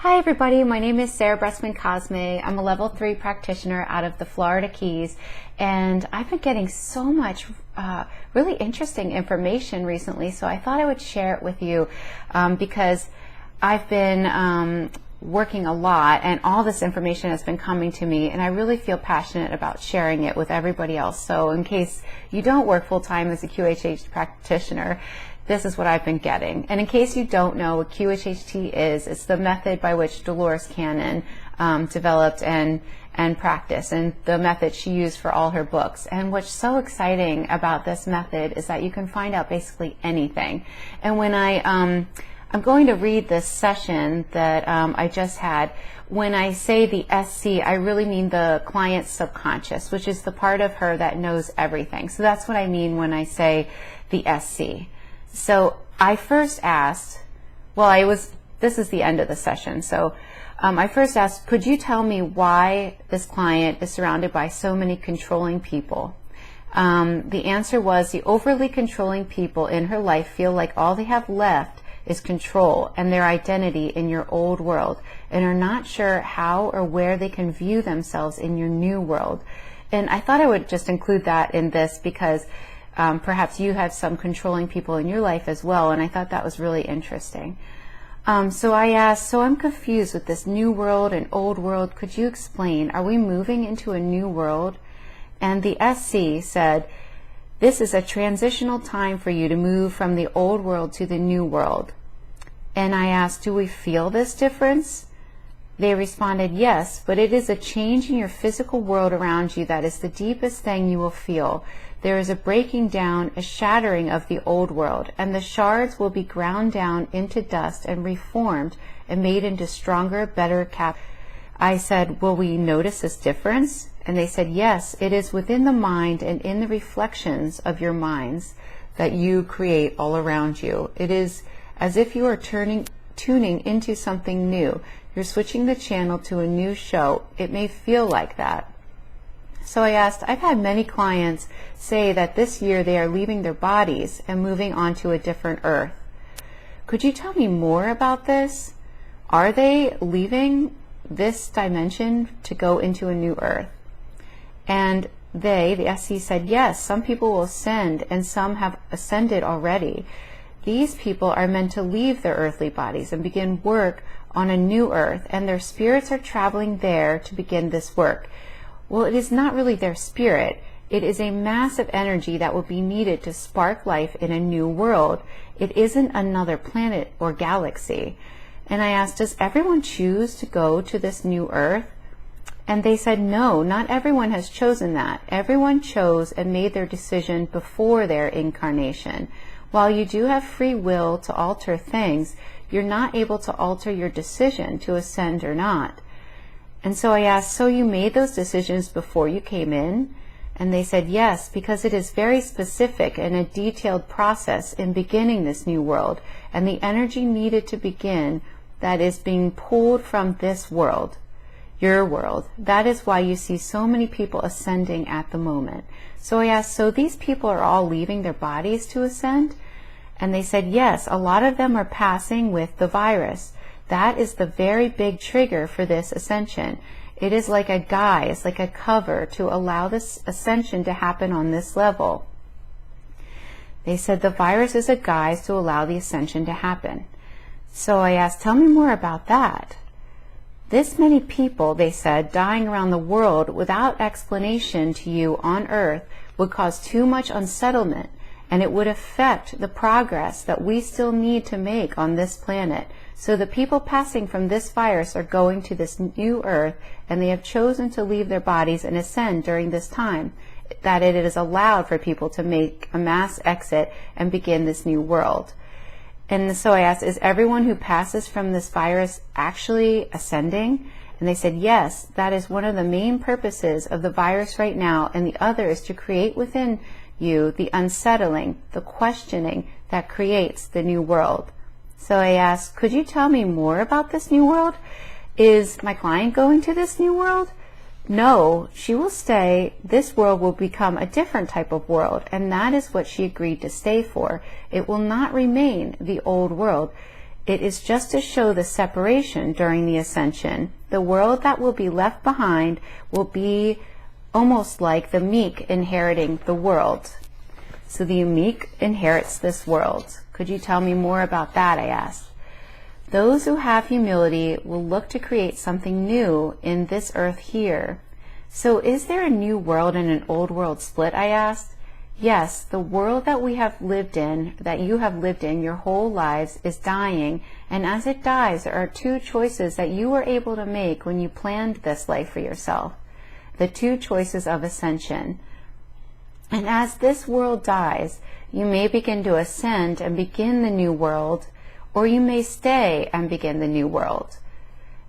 Hi everybody, my name is Sarah Breskman Cosme. I'm a level 3 practitioner out of the Florida Keys, and I've been getting so much really interesting information recently, so I thought I would share it with you because I've been working a lot and all this information has been coming to me, and I really feel passionate about sharing it with everybody else. So in case you don't work full-time as a QHHT practitioner, this is what I've been getting. And in case you don't know what QHHT is, it's the method by which Dolores Cannon developed and practiced, and the method she used for all her books. And what's so exciting about this method is that you can find out basically anything. And when I'm going to read this session that I just had. When I say the SC, I really mean the client's subconscious, which is the part of her that knows everything. So that's what I mean when I say the SC. So I first asked, this is the end of the session, so I first asked, could you tell me why this client is surrounded by so many controlling people? The answer was the overly controlling people in her life feel like all they have left is control and their identity in your old world, and are not sure how or where they can view themselves in your new world. And I thought I would just include that in this because perhaps you have some controlling people in your life as well, and I thought that was really interesting. So I asked, so I'm confused with this new world and old world. Could you explain? Are we moving into a new world? And the SC said, this is a transitional time for you to move from the old world to the new world. And I asked, do we feel this difference? They responded, yes, but it is a change in your physical world around you that is the deepest thing you will feel. There is a breaking down, a shattering of the old world, and the shards will be ground down into dust and reformed and made into stronger, better I said, will we notice this difference? And they said, yes, it is within the mind and in the reflections of your minds that you create all around you. It is as if you are tuning into something new. You're switching the channel to a new show. It may feel like that. So I asked, I've had many clients say that this year they are leaving their bodies and moving on to a different earth. Could you tell me more about this? Are they leaving this dimension to go into a new earth? And the SC said, yes, some people will ascend and some have ascended already. These people are meant to leave their earthly bodies and begin work on a new earth, and their spirits are traveling there to begin this work. Well, it is not really their spirit. It is a massive energy that will be needed to spark life in a new world. It isn't another planet or galaxy. And I asked, does everyone choose to go to this new earth? And they said, no, not everyone has chosen that. Everyone chose and made their decision before their incarnation. While you do have free will to alter things, you're not able to alter your decision to ascend or not. And so I asked, so you made those decisions before you came in? And they said, yes, because it is very specific and a detailed process in beginning this new world, and the energy needed to begin that is being pulled from this world, your world. That is why you see so many people ascending at the moment. So I asked, so these people are all leaving their bodies to ascend? And they said, yes, a lot of them are passing with the virus. That is the very big trigger for this ascension. It is like a guise, like a cover to allow this ascension to happen on this level. They said the virus is a guise to allow the ascension to happen. So I asked, tell me more about that. This many people, they said, dying around the world without explanation to you on Earth would cause too much unsettlement, and it would affect the progress that we still need to make on this planet. So the people passing from this virus are going to this new earth, and they have chosen to leave their bodies and ascend during this time, that it is allowed for people to make a mass exit and begin this new world. And so I asked, is everyone who passes from this virus actually ascending? And they said, yes, that is one of the main purposes of the virus right now, and the other is to create within you the unsettling, the questioning that creates the new world. So I asked, could you tell me more about this new world? Is my client going to this new world? No, she will stay. This world will become a different type of world, and that is what she agreed to stay for. It will not remain the old world. It is just to show the separation during the ascension. The world that will be left behind will be almost like the meek inheriting the world. So the meek inherits this world. Could you tell me more about that, I asked. Those who have humility will look to create something new in this earth here. So is there a new world and an old world split, I asked. Yes, the world that we have lived in, that you have lived in your whole lives, is dying, and as it dies, there are two choices that you were able to make when you planned this life for yourself. The two choices of ascension. And as this world dies, you may begin to ascend and begin the new world, or you may stay and begin the new world.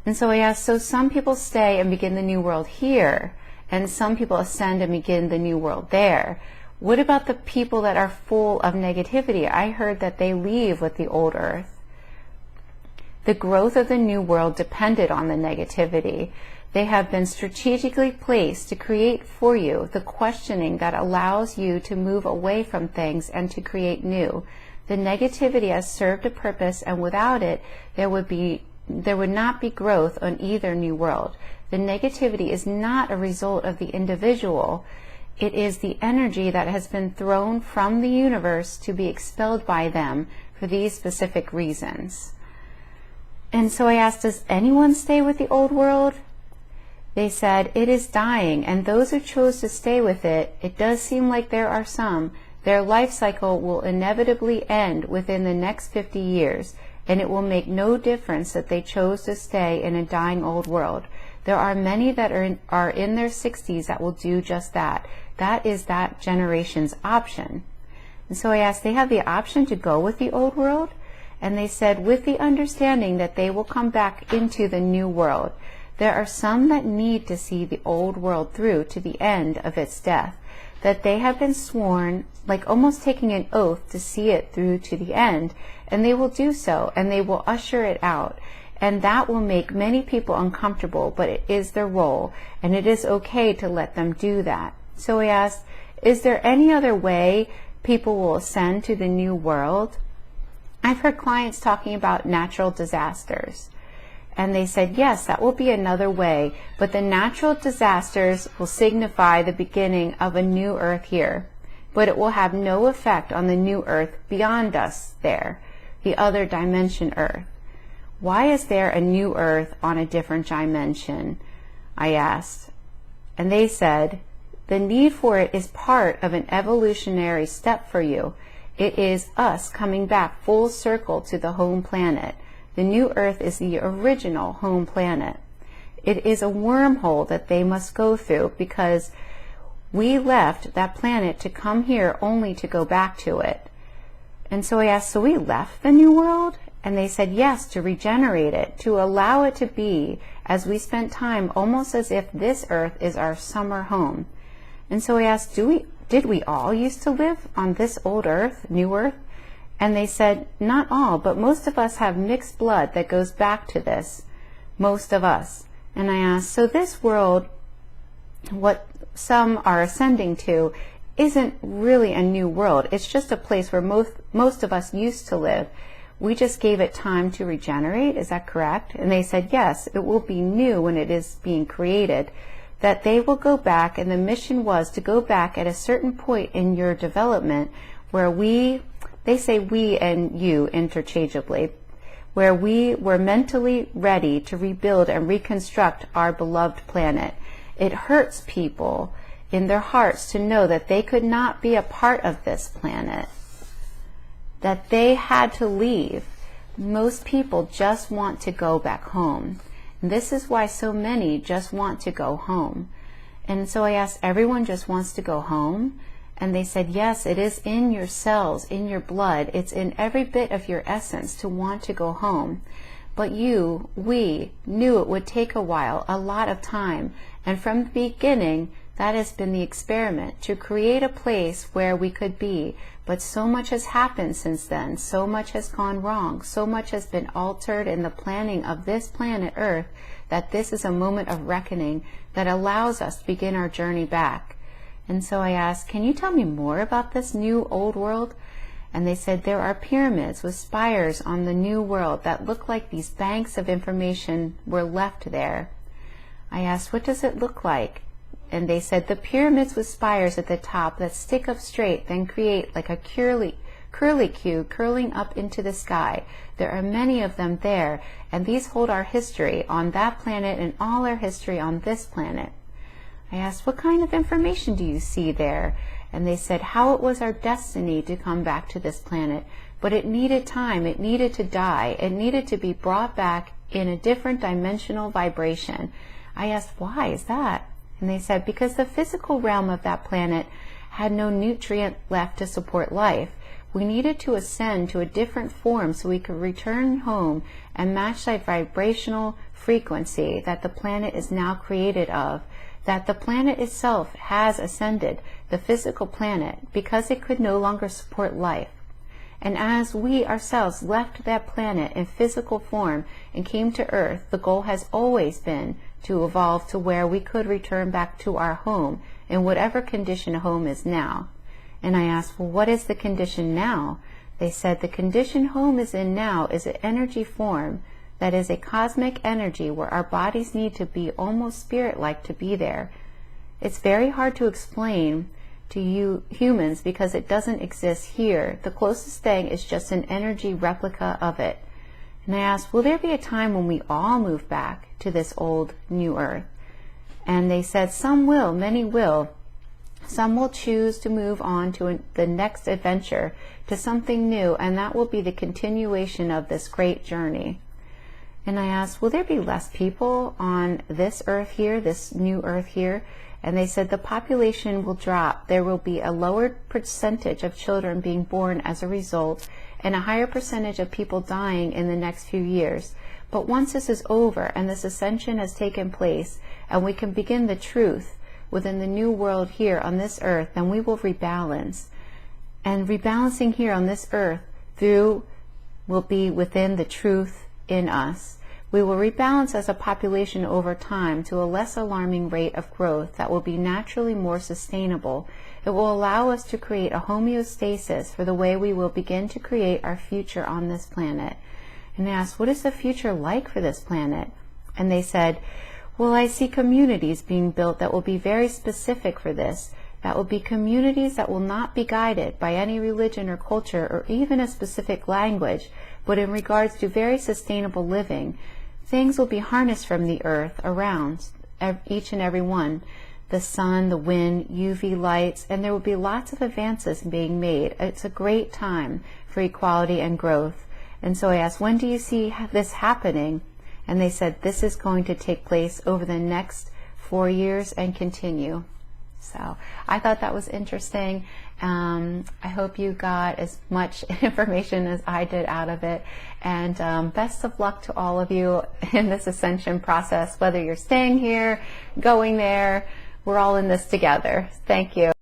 And so I asked, so some people stay and begin the new world here, and some people ascend and begin the new world there. What about the people that are full of negativity? I heard that they leave with the old earth. The growth of the new world depended on the negativity. They have been strategically placed to create for you the questioning that allows you to move away from things and to create new. The negativity has served a purpose, and without it, there would not be growth on either new world. The negativity is not a result of the individual. It is the energy that has been thrown from the universe to be expelled by them for these specific reasons. And so I asked, does anyone stay with the old world? They said, it is dying, and those who chose to stay with it, it does seem like there are some. Their life cycle will inevitably end within the next 50 years, and it will make no difference that they chose to stay in a dying old world. There are many that are in their 60s that will do just that. That is that generation's option. And so I asked, they have the option to go with the old world? And they said, with the understanding that they will come back into the new world. There are some that need to see the old world through to the end of its death, that they have been sworn, like almost taking an oath, to see it through to the end, and they will do so, and they will usher it out. And that will make many people uncomfortable, but it is their role, and it is okay to let them do that. So we asked, is there any other way people will ascend to the new world? I've heard clients talking about natural disasters. And they said, yes, that will be another way, but the natural disasters will signify the beginning of a new earth here. But it will have no effect on the new earth beyond us there, the other dimension earth. Why is there a new earth on a different dimension? I asked. And they said, the need for it is part of an evolutionary step for you. It is us coming back full circle to the home planet. The new earth is the original home planet. It is a wormhole that they must go through because we left that planet to come here only to go back to it. And so I asked, so we left the new world? And they said, yes, to regenerate it, to allow it to be, as we spent time almost as if this earth is our summer home. And so I asked, did we all used to live on this old earth, new earth? And they said, not all, but most of us have mixed blood that goes back to this. Most of us. And I asked, so this world, what some are ascending to, isn't really a new world. It's just a place where most of us used to live. We just gave it time to regenerate. Is that correct? And they said, yes, it will be new when it is being created. That they will go back, and the mission was to go back at a certain point in your development where they say we and you interchangeably, where we were mentally ready to rebuild and reconstruct our beloved planet. It hurts people in their hearts to know that they could not be a part of this planet, that they had to leave. Most people just want to go back home. And this is why so many just want to go home. And so I asked, everyone just wants to go home? And they said, yes, it is in your cells, in your blood. It's in every bit of your essence to want to go home. But we knew it would take a while, a lot of time. And from the beginning, that has been the experiment, to create a place where we could be. But so much has happened since then. So much has gone wrong. So much has been altered in the planning of this planet Earth that this is a moment of reckoning that allows us to begin our journey back. And so I asked, can you tell me more about this new old world? And they said there are pyramids with spires on the new world that look like these banks of information were left there. I asked, what does it look like? And they said the pyramids with spires at the top that stick up straight, then create like a curlicue curling up into the sky. There are many of them there, and these hold our history on that planet and all our history on this planet. I asked, what kind of information do you see there? And they said how it was our destiny to come back to this planet, but it needed time, it needed to die, it needed to be brought back in a different dimensional vibration. I asked, why is that? And they said, because the physical realm of that planet had no nutrient left to support life. We needed to ascend to a different form so we could return home and match that vibrational frequency that the planet is now created of, that the planet itself has ascended, the physical planet, because it could no longer support life. And as we ourselves left that planet in physical form and came to Earth, the goal has always been to evolve to where we could return back to our home in whatever condition home is now. And I asked, well, what is the condition now? They said the condition home is in now is an energy form that is a cosmic energy where our bodies need to be almost spirit-like to be there. It's very hard to explain to you humans because it doesn't exist here. The closest thing is just an energy replica of it. And I asked, will there be a time when we all move back to this old new Earth? And they said some will, many will. Some will choose to move on to the next adventure, to something new, and that will be the continuation of this great journey. And I asked, will there be less people on this Earth here, this new Earth here? And they said the population will drop. There will be a lower percentage of children being born as a result, and a higher percentage of people dying in the next few years. But once this is over and this ascension has taken place, and we can begin the truth within the new world here on this Earth, then we will rebalance. And rebalancing here on this Earth will be within the truth in us. We will rebalance as a population over time to a less alarming rate of growth that will be naturally more sustainable. It will allow us to create a homeostasis for the way we will begin to create our future on this planet. And I asked, what is the future like for this planet? And they said, well, I see communities being built that will be very specific for this. That will be communities that will not be guided by any religion or culture or even a specific language, but in regards to very sustainable living. Things will be harnessed from the earth around each and every one. The sun, the wind, UV lights, and there will be lots of advances being made. It's a great time for equality and growth. And so I asked, when do you see this happening? And they said, this is going to take place over the next 4 years and continue. So I thought that was interesting. I hope you got as much information as I did out of it. And best of luck to all of you in this ascension process, whether you're staying here, going there. We're all in this together. Thank you.